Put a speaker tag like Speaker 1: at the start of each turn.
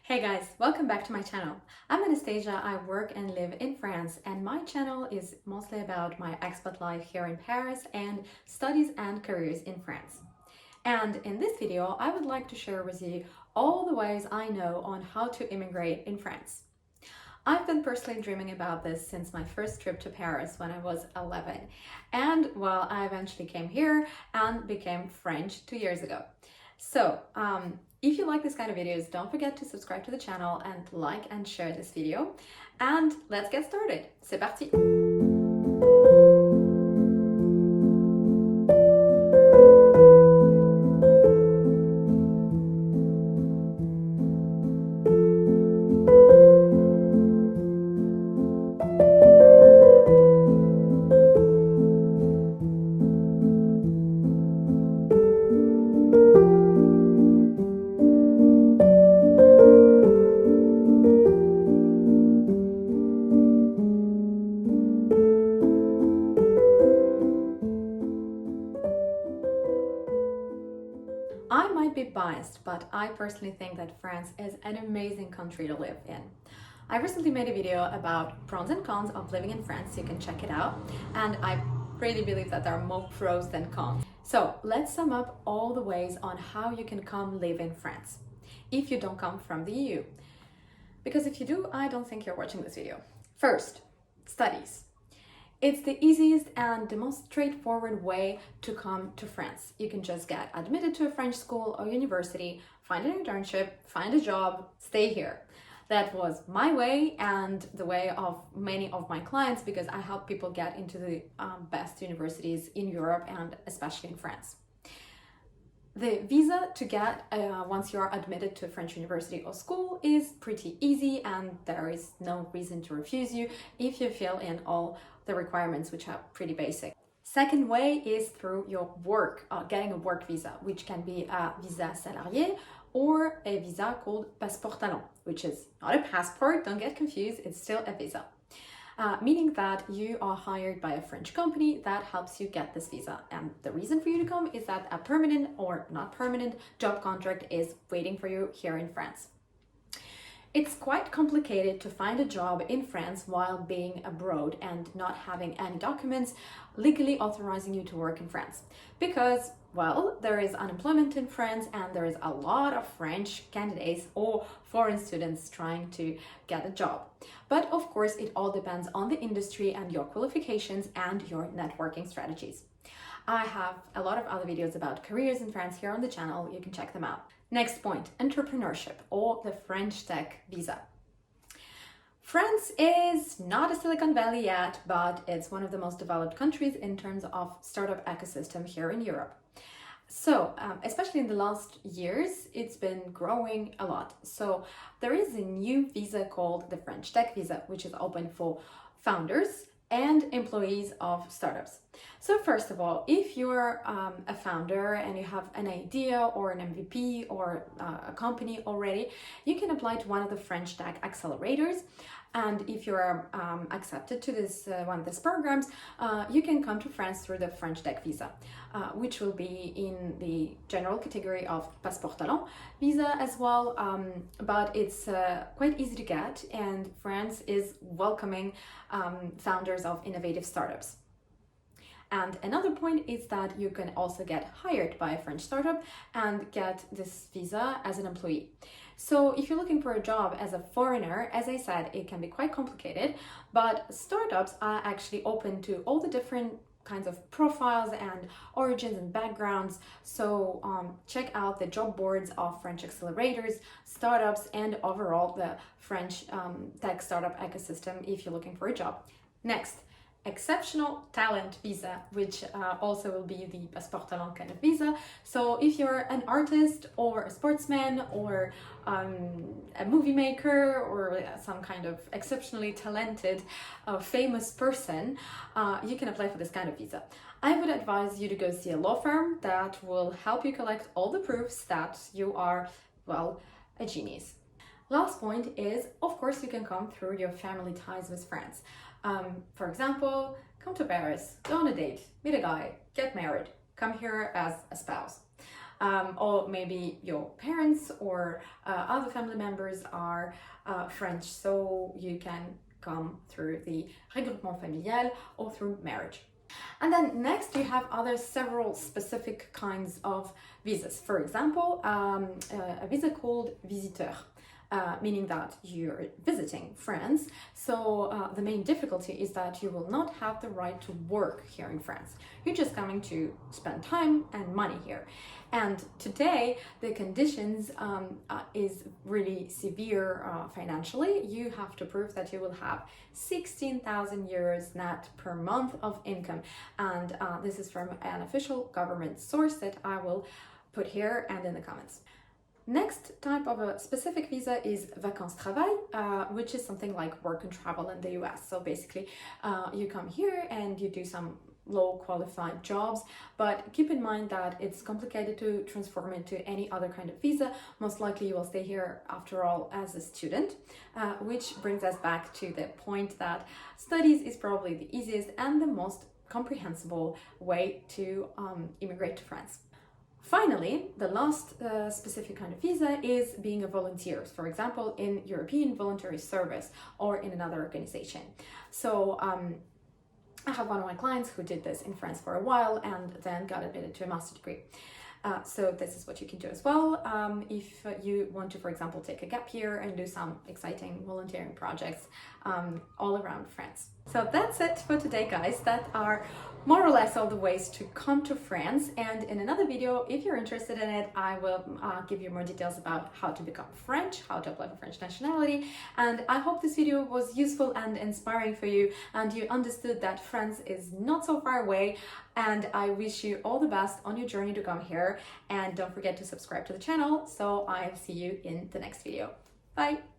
Speaker 1: Hey guys, welcome back to my channel. I'm Anastasia, I work and live in France, and my channel is mostly about my expat life here in Paris and studies and careers in France. And in this video, I would like to share with you all the ways I know on how to immigrate in France. I've been personally dreaming about this since my first trip to Paris when I was 11, and well, I eventually came here and became French 2 years ago. So, if you like this kind of videos, don't forget to subscribe to the channel and like and share this video. And let's get started. C'est parti! I might be biased, but I personally think that France is an amazing country to live in. I recently made a video about pros and cons of living in France, so you can check it out, and I really believe that there are more pros than cons. So let's sum up all the ways on how you can come live in France if you don't come from the EU. Because if you do, I don't think you're watching this video. First, studies. It's the easiest and the most straightforward way to come to France. You can just get admitted to a French school or university, find an internship, find a job, stay here. That was my way and the way of many of my clients, because I help people get into the best universities in Europe and especially in France. The visa to get once you are admitted to a French university or school is pretty easy, and there is no reason to refuse you if you fill in all the requirements, which are pretty basic. Second way is through your work, getting a work visa, which can be a visa salarié or a visa called Passeport Talent, which is not a passport, don't get confused, it's still a visa. Meaning that you are hired by a French company that helps you get this visa. And the reason for you to come is that a permanent or not permanent job contract is waiting for you here in France. It's quite complicated to find a job in France while being abroad and not having any documents legally authorizing you to work in France. Because, well, there is unemployment in France and there is a lot of French candidates or foreign students trying to get a job. But of course, it all depends on the industry and your qualifications and your networking strategies. I have a lot of other videos about careers in France here on the channel, you can check them out. Next point, entrepreneurship or the French tech visa. France is not a Silicon Valley yet, but it's one of the most developed countries in terms of startup ecosystem here in Europe. So, especially in the last years, it's been growing a lot. So there is a new visa called the French tech visa, which is open for founders and employees of startups. So first of all, if you're a founder and you have an idea or an MVP or a company already, you can apply to one of the French tech accelerators. And if you're accepted to this one of these programs, you can come to France through the French tech visa, which will be in the general category of Passeport Talent visa as well. But it's quite easy to get, and France is welcoming founders of innovative startups. And another point is that you can also get hired by a French startup and get this visa as an employee. So if you're looking for a job as a foreigner, as I said, it can be quite complicated, but startups are actually open to all the different kinds of profiles and origins and backgrounds. So check out the job boards of French accelerators, startups, and overall the French tech startup ecosystem if you're looking for a job. Next, exceptional talent visa, which also will be the Passeport Talent kind of visa. So if you're an artist or a sportsman or a movie maker or some kind of exceptionally talented famous person, you can apply for this kind of visa. I would advise you to go see a law firm that will help you collect all the proofs that you are, well, a genius. Last point is, of course, you can come through your family ties with France. For example, come to Paris, go on a date, meet a guy, get married, come here as a spouse. or maybe your parents or other family members are French, so you can come through the regroupement familial or through marriage. And then next you have several specific kinds of visas. For example, a visa called visiteur. Meaning that you're visiting France. So the main difficulty is that you will not have the right to work here in France. You're just coming to spend time and money here. And today the conditions is really severe financially. You have to prove that you will have 16,000 euros net per month of income. And this is from an official government source that I will put here and in the comments. Next type of a specific visa is vacances travail, which is something like work and travel in the US. So basically, you come here and you do some low qualified jobs, but keep in mind that it's complicated to transform into any other kind of visa. Most likely you will stay here after all as a student, which brings us back to the point that studies is probably the easiest and the most comprehensible way to immigrate to France. Finally, the last specific kind of visa is being a volunteer, for example, in European Voluntary Service or in another organization. So I have one of my clients who did this in France for a while and then got admitted to a master's degree. So this is what you can do as well if you want to, for example, take a gap year and do some exciting volunteering projects all around France. So that's it for today, guys. That are more or less all the ways to come to France. And in another video, if you're interested in it, I will give you more details about how to become French, how to apply for French nationality. And I hope this video was useful and inspiring for you and you understood that France is not so far away. And I wish you all the best on your journey to come here. And don't forget to subscribe to the channel. So I'll see you in the next video. Bye!